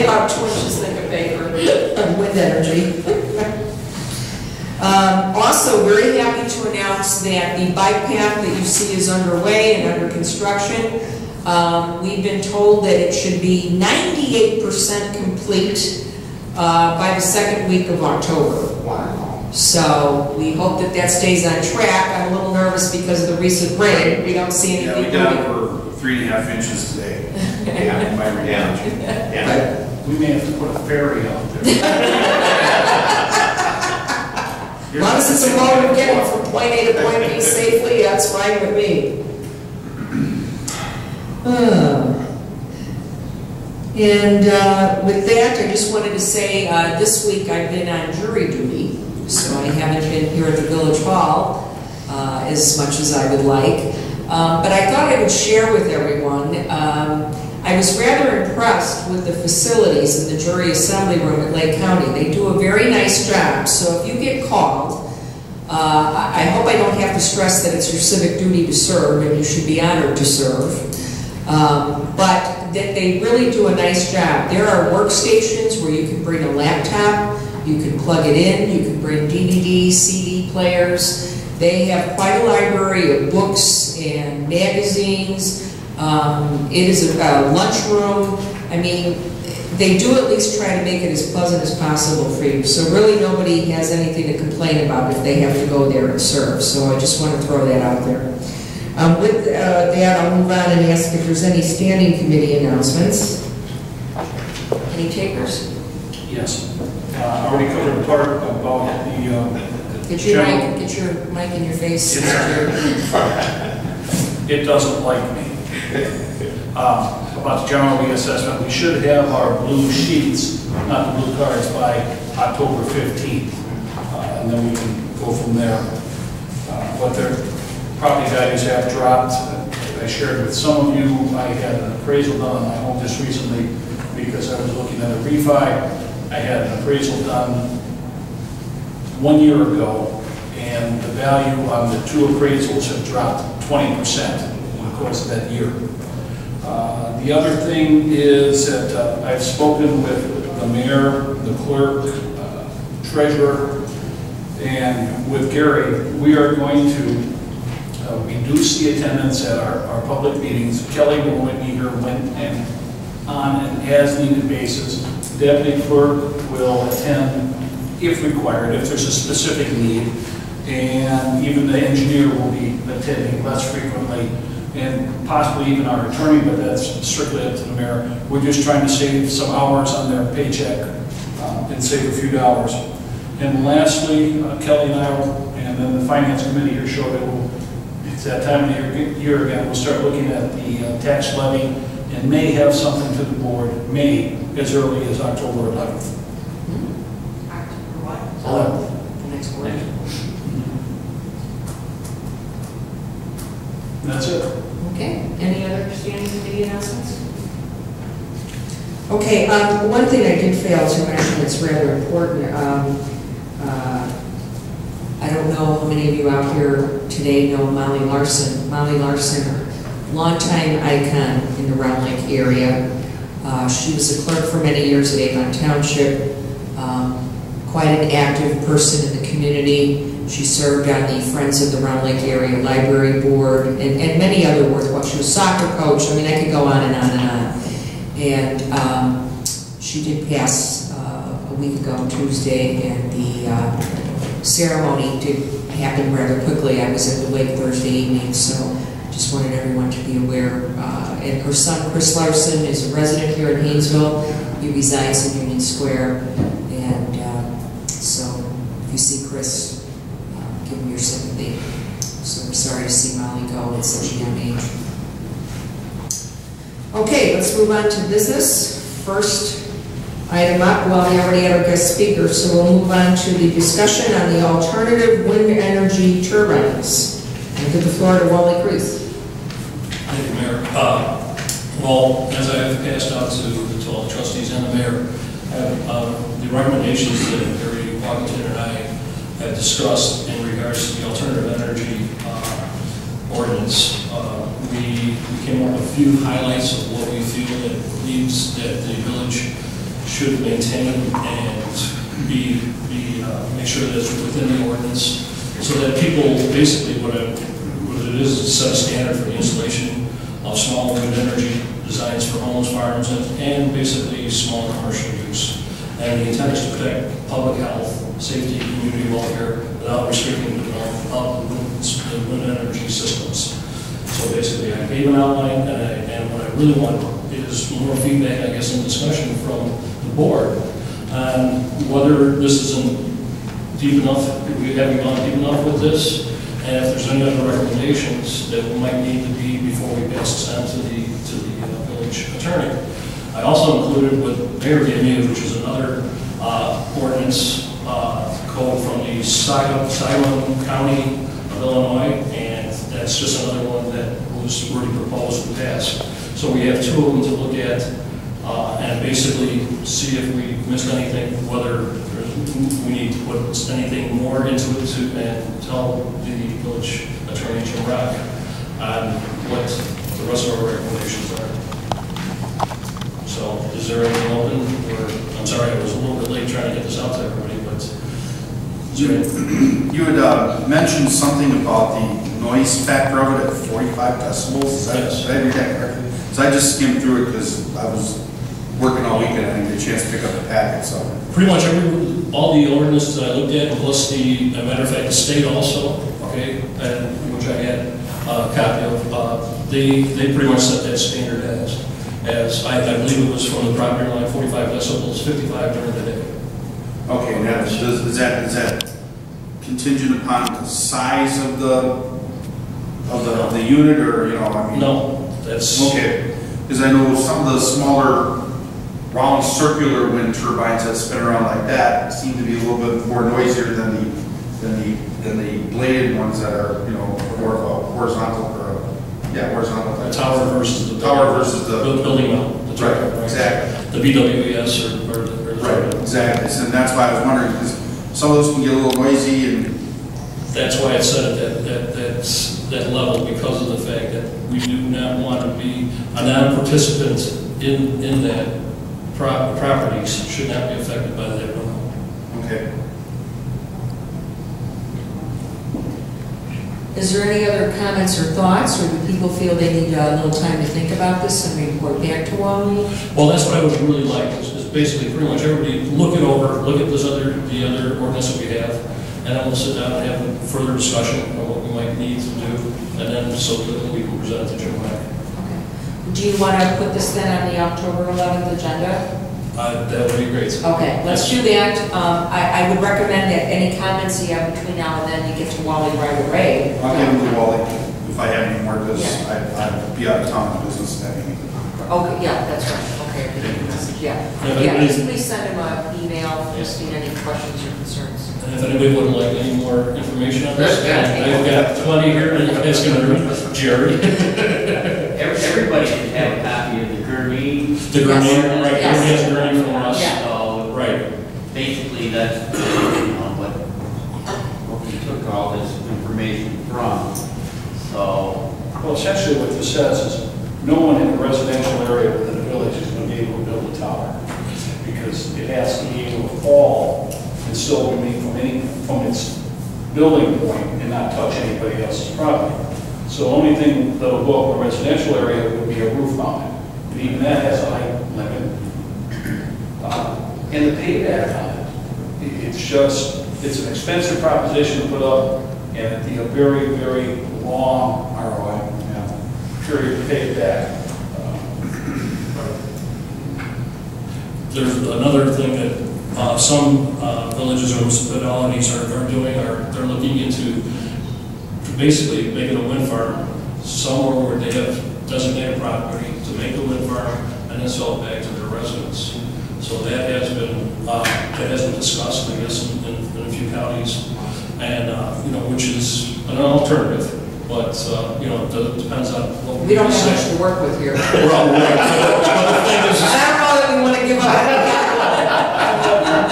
About 2 inches thick of paper. Wind energy. Also, very happy to announce that the bike path that you see is underway and under construction. We've been told that it should be 98% complete by the second week of October. Wow. So we hope that that stays on track. I'm a little nervous because of the recent rain. We don't see anything. Yeah, we got over 3.5 inches today. Yeah, by reality. Yeah. We may have to put a ferry out there. As long as it's a mode of getting from point A to point B safely, that's fine with me. And with that, I just wanted to say this week I've been on jury duty, so I haven't been here at the Village Hall as much as I would like. But I thought I would share with everyone. I was rather impressed with the facilities in the jury assembly room at Lake County. They do a very nice job, so if you get called, I hope I don't have to stress that it's your civic duty to serve and you should be honored to serve. But that they really do a nice job. There are workstations where you can bring a laptop, you can plug it in, you can bring DVD, CD players. They have quite a library of books and magazines. It is a lunchroom. I mean, they do at least try to make it as pleasant as possible for you. So really nobody has anything to complain about if they have to go there and serve. So I just want to throw that out there. With that, I'll move on and ask if there's any standing committee announcements. Any takers? Yes. I already covered the part about the Get your mic in your face. It doesn't like me. About the general reassessment, we should have our blue sheets, not the blue cards, by October 15th. And then we can go from there. What their property values have dropped. I shared with some of you, I had an appraisal done on my home just recently because I was looking at a refi. I had an appraisal done 1 year ago, and the value on the 2 appraisals have dropped 20% in the course of that year. The other thing is that I've spoken with the mayor, the clerk, treasurer, and with Gary. We are going to reduce the attendance at our public meetings. Kelly will be here when and on an as-needed basis. Deputy clerk will attend if required, if there's a specific need, and even the engineer will be attending less frequently, and possibly even our attorney, but that's strictly up to the mayor. We're just trying to save some hours on their paycheck and save a few dollars. And lastly, Kelly and I, and then the finance committee here showed it. It's that time of the year again. We'll start looking at the tax levy and may have something to the board, may as early as October 11th. October what? 11th. The next board. That's it. Okay. Any other standing committee announcements? Okay. One thing I did fail to mention that's rather important. I don't know how many of you out here today know Molly Larson. Molly Larson, longtime icon in the Round Lake area. She was a clerk for many years at Avon Township. Quite an active person in the community. She served on the Friends of the Round Lake Area Library Board and many other worthwhile. She was a soccer coach. I mean, I could go on and on and on. And she did pass a week ago, Tuesday, and the ceremony did happen rather quickly. I was at the wake Thursday evening, so just wanted everyone to be aware. And her son, Chris Larson, is a resident here in Hainesville. He resides in Union Square. And so if you see Chris, give him your sympathy. So we're sorry to see Molly go at such a young age. Okay, let's move on to business. First item up, well, we already had our guest speaker, so we'll move on to the discussion on the alternative wind energy turbines. And give the floor to Wally Crease. Thank you, Mayor. Well, as I have passed out to all the trustees and the mayor, the recommendations that Gary Washington and I have discussed in regards to the alternative energy ordinance, we we came up with a few highlights of what we feel that needs, that the village should maintain and make sure that it's within the ordinance, so that people, basically what it is set a standard for the installation of small wind energy designs for homes, farms, and basically small commercial use. And the intent is to protect public health, safety, community welfare without restricting the development of the wind energy systems. So basically, I gave an outline, and what I really want is more feedback, I guess, and discussion from the board on whether this isn't deep enough, we haven't gone deep enough with this, and if there's any other recommendations that we might need to be before we pass this on to the village attorney. I also included what Mayor gave me, which is another ordinance code from the Silen County of Illinois, and that's just another one that was already proposed to pass. So we have two of them to look at and basically see if we missed anything, whether we need to put anything more into it and tell the village attorney, Jim Rock, on what the rest of our recommendations are. So is there anything open? Or, I'm sorry, I was a little bit late trying to get this out to everybody, but you had mentioned something about the noise factor of it at 45 decibels. Is that, yes. Did I read that correctly? So I just skimmed through it because I was working all weekend and I didn't get a chance to pick up the packet. So pretty much all the ordinances that I looked at, plus as a matter of fact, the state also, okay, and which I had a copy of, they pretty much set that standard as I believe it was from the property line 45 decibels, 55 during the day. okay, now is that contingent upon the size of the unit, or I mean? No, that's Okay, because I know some of the smaller round circular wind turbines that spin around like that seem to be a little bit more noisier than the bladed ones that are more of a horizontal horizontal. the tower versus the building mount. That's Right, exactly. The BWS or the Right, exactly. So that's why I was wondering, because some of those can get a little noisy, and that's why it's set at that level, because of the fact that we do not want to be a non-participant in that properties should not be affected by that rule. okay. Is there any other comments or thoughts, or do people feel they need a little time to think about this and report back to Wally? Well, that's what I would really like, is basically pretty much everybody look it over, look at the other ordinance that we have, and then we'll sit down and have a further discussion on what we might need to do, and then so that we can present it to Jim Mack. Okay. Do you want to put this then on the October 11th agenda? That would be great. Okay, let's do that. I would recommend that any comments you have between now and then, you get to Wally right away. I'll give them to Wally if I have any more, because Yeah. I'd be out of town on business that evening. Okay, yeah, that's right. Okay, message, yeah. Yeah, please send him an email if there's any questions or concerns. And if anybody would like any more information on this, Yeah. I've got plenty here, and you guys can read. Jerry. Everybody should have a copy of the Gurney. The Gurney, Yes. right, Yes. Gurney has Gurney from us. Yeah. So Right. basically, that's what we took all this information from. So Well, essentially what this says is no one in a residential area within the village is going to be able to build a tower, because it has to be able to fall and still remain from its building point and not touch anybody else's property. So the only thing that'll go up in a residential area would be a roof mounted, and even that has a height limit. And the payback on it, it's an expensive proposition to put up, and it'd be a very, very long ROI period to pay it back. There's another thing that some villages or municipalities are doing, they're looking into basically making a wind farm somewhere where they have designated property to make a wind farm and then sell it back to their residents. So that has been discussed, I guess, in a few counties, and which is an alternative. But it depends on what We don't have decide. much to work with here. Well, right. But the thing is, I don't know that we want to give up.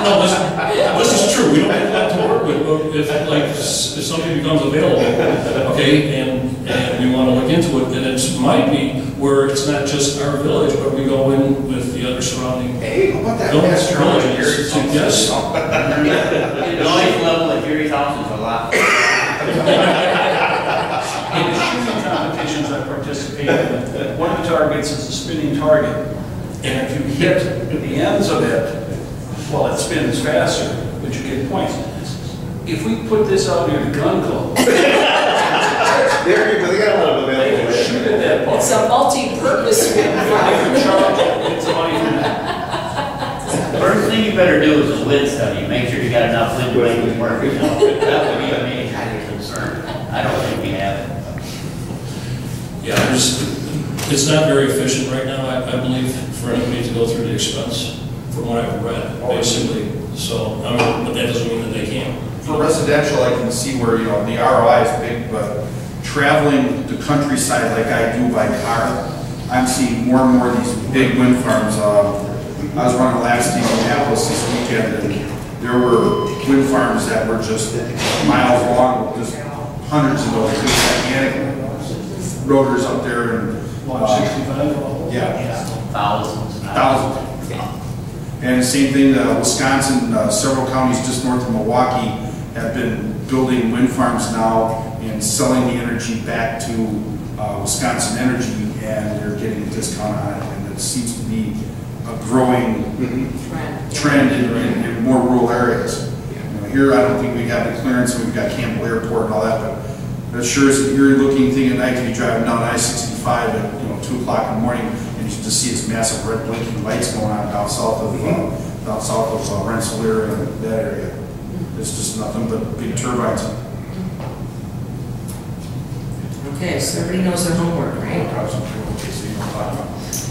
no, this is true. We don't have a lot to work with. If something becomes available, okay, and we want to look into it, and it might be where it's not just our village, but we go in with the other surrounding Hey, how about that? villages Villages to guess. The noise level at Gary's house is a lot. In the shooting competitions I participate in, one of the targets is a spinning target. And if you hit the ends of it, well, it spins faster, but you get points. If we put this out here to gun club, There you go, they got a lot of they available. can shoot at that ball. It's a multi-purpose They one. can charge it, get some money from that. First thing you better do is a wind study, make sure you got enough wind to make it work, you know? That would be a main kind of concern. I don't think we have it. Yeah, it's not very efficient right now, I believe, for anybody to go through the expense, from what I've read, basically. So, I mean, but that doesn't mean that they can't. For residential, I can see where, you know, the ROI is big, but traveling the countryside like I do by car, I'm seeing more and more of these big wind farms. I was running labs in Indianapolis this weekend, and there were wind farms that were just miles long, with just hundreds of those big gigantic rotors up there. And 165? yeah, Thousands. thousands. And the same thing, Wisconsin, several counties just north of Milwaukee have been building wind farms now and selling the energy back to Wisconsin Energy, and they're getting a discount on it. And it seems to be a growing trend in more rural areas. You know, here, I don't think we have the clearance. We've got Campbell Airport and all that, but that sure is an eerie looking thing at night to be driving down I-65 at 2 o'clock in the morning, and you just see this massive red blinking lights going on down south of Rensselaer and that area. It's just nothing but big turbines. Okay, so everybody knows their homework, right?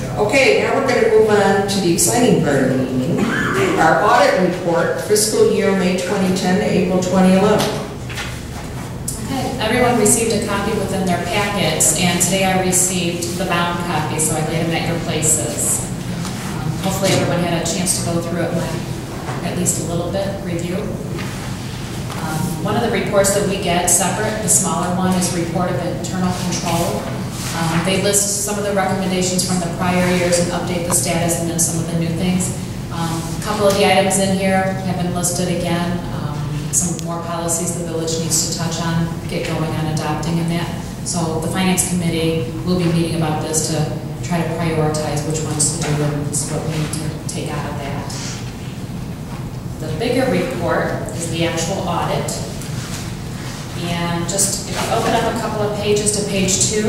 Yeah. Okay, now we're going to move on to the exciting part of the meeting. Our audit report, fiscal year May 2010 to April 2011. Okay, everyone received a copy within their packets, and today I received the bound copy, so I laid them at your places. Hopefully everyone had a chance to go through it, at least a little bit, review. One of the reports that we get separate, the smaller one, is report of internal control. They list some of the recommendations from the prior years and update the status and then some of the new things. A couple of the items in here have been listed again. Some more policies the village needs to touch on, get going on adopting and that. So the finance committee will be meeting about this to try to prioritize which ones to do and what we need to take out of that. The bigger report is the actual audit. And just, if you open up a couple of pages to page 2,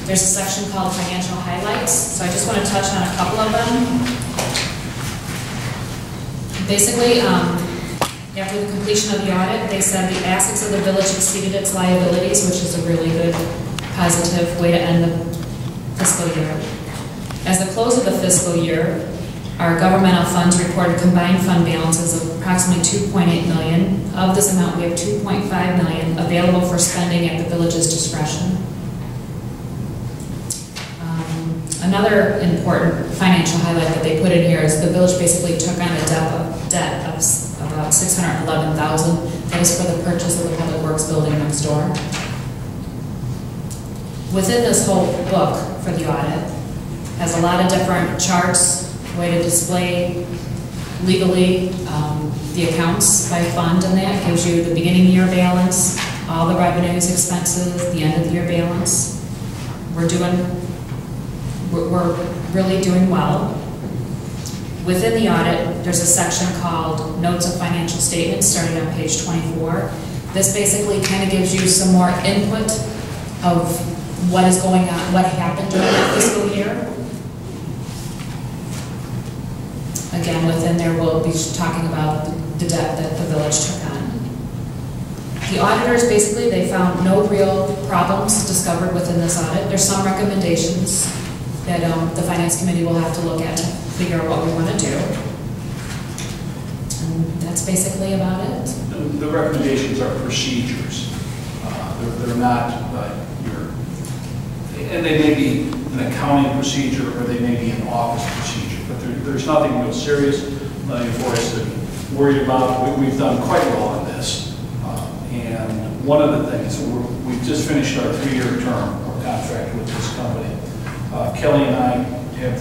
there's a section called financial highlights. So I just want to touch on a couple of them. Basically, after the completion of the audit, they said the assets of the village exceeded its liabilities, which is a really good, positive way to end the fiscal year. As the close of the fiscal year, our governmental funds reported combined fund balances of approximately $2.8 million. Of this amount, we have $2.5 million available for spending at the village's discretion. Another important financial highlight that they put in here is the village basically took on a debt of about $611,000. That is for the purchase of the Public Works building next door. Within this whole book for the audit has a lot of different charts, way to display legally the accounts by fund, and that gives you the beginning of the year balance, all the revenues, expenses, the end of the year balance. We're really doing well. Within the audit, there's a section called Notes of Financial Statements, starting on page 24. This basically kind of gives you some more input of what is going on, what happened during that fiscal year. Again, within there, we'll be talking about the debt that the village took on. The auditors, basically, they found no real problems discovered within this audit. There's some recommendations that the Finance Committee will have to look at to figure out what we want to do. And that's basically about it. The recommendations are procedures. They're not and they may be an accounting procedure or they may be an office procedure, but there's nothing real serious, nothing for us to be worried about. We've done quite well on this. And one of the things, we've just finished our 3-year term, or contract with this company. Kelly and I have